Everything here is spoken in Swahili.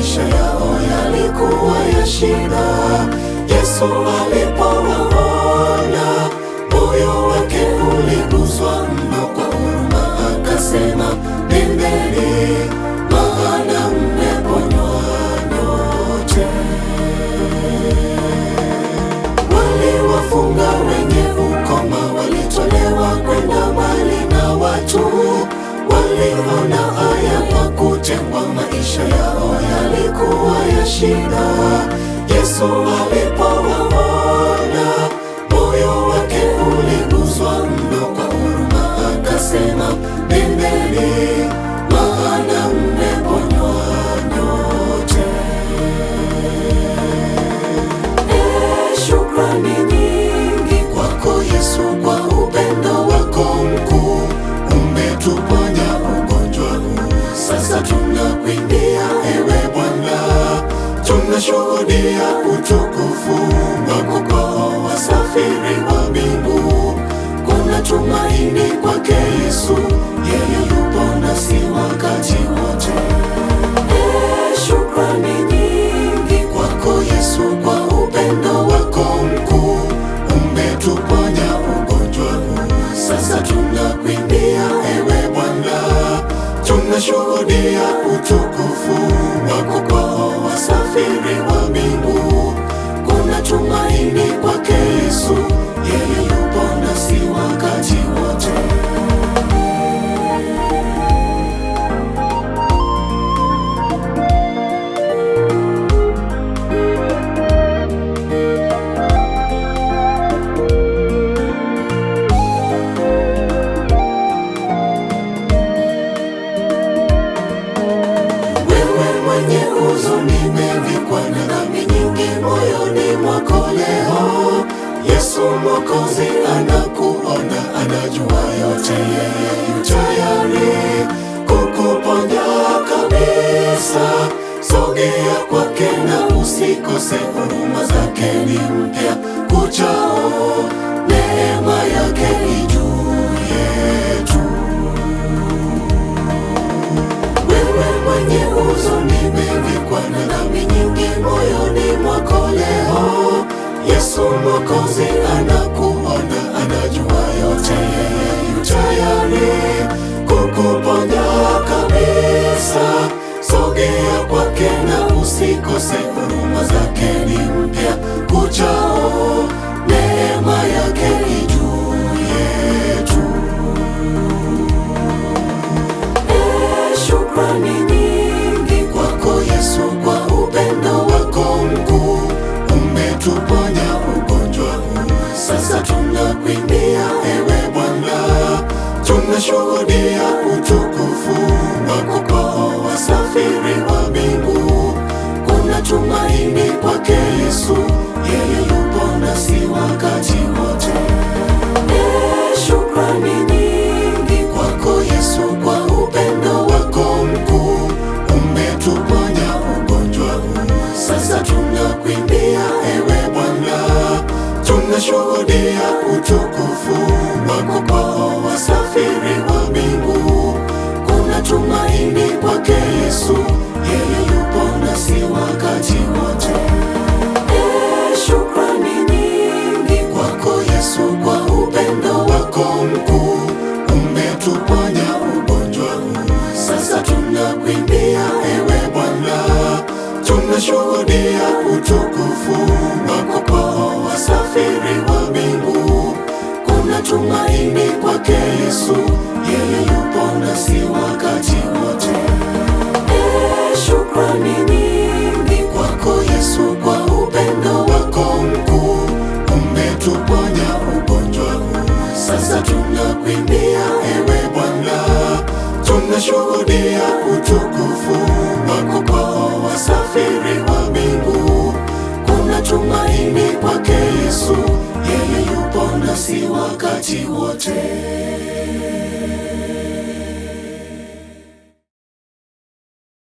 maisha yao yalikuwa ya shida. Yesu alipowaona, moyo wake uliguswa mno kwa huruma, akasema, nendeni, maana mmeponywa nyote. Waliwafunga wenye ukoma, walitolewa kwenda mbali na watu. Waliona haya kwa kutengwa, maisha yao yalikuwa ya shida. Yesu alipowaona, moyo wake uliguswa mno kwa huruma, akasema, nendeni, maana mmeponywa nyote. Shukrani nyingi kwako Yesu kwa upendo wako mkuu, umetuponya ugonjwa huu. Sasa tunakuimbia ewe Bwana, tunashuhudia utukufu wako kwa wasafiri wa mbingu. Kuna tumaini kwake Yesu, yeye yupo nasi wakati wote. Shukrani nyingi kwako Yesu kwa upendo wako mkuu, umetuponya ugonjwa huu. Sasa tunakuimbia ewe Bwana, tunashuhudia utukufu wako kwa wasafiri wa mbingu. Kuna tumaini kwake Yesu, yeye yupo nasi wakati wote. Mwenye huzuni, umevikwa na dhambi nyingi moyoni mwako leo. Yesu Mwokozi anakuona, anajua yote, yeye yu tayari kukuponya kabisa. Sogea kwake na usikose, huruma zake ni mpya kuchao, neema yake ni juu yetu. Wewe mwenye huzuni, umevikwa na dhambi nyingi moyoni mwako leo. Yesu Mwokozi anakuona, anajua yote, yeye yu tayari kukuponya kabisa. Sogea kwake na usikose, huruma zake ni mpya kuchao, neema yake ni juu yetu. Shukrani nyingi kwako Yesu kwa upendo wako mkuu, umetuponya ugonjwa huu. Sasa tunakuimbia ewe Bwana, tunashuhudia utukufu wako kwa wasafiri wa mbingu. Kuna tumaini kwake Yesu, yeye yupo nasi wakati wote. Shukrani nyingi kwako Yesu kwa upendo wako mkuu, umetuponya ugonjwa huu. Sasa tunakuimbia ewe Bwana, tunashuhudia utukufu wako kwa wasafiri wa mbingu. Kuna tumaini kwake Yesu, yeye yupo nasi wakati wote. Shukrani nyingi kwako Yesu kwa upendo wako mkuu, umetuponya ugonjwa huu. Sasa tunakuimbia ewe Bwana, tunashuhudia utukufu wako kwa wasafiri wa mbingu. Kuna tumaini kwake Yesu, yeye yupo nasi wakati wote. Shukrani nyingi kwako Yesu kwa upendo wako mkuu, umetuponya ugonjwa huu. Sasa tunakuimbia ewe Bwana, tunashuhudia utukufu wako kwa wasafiri wa mbingu. Kuna tumaini kwake Yesu, yeye yupo nasi wakati wote.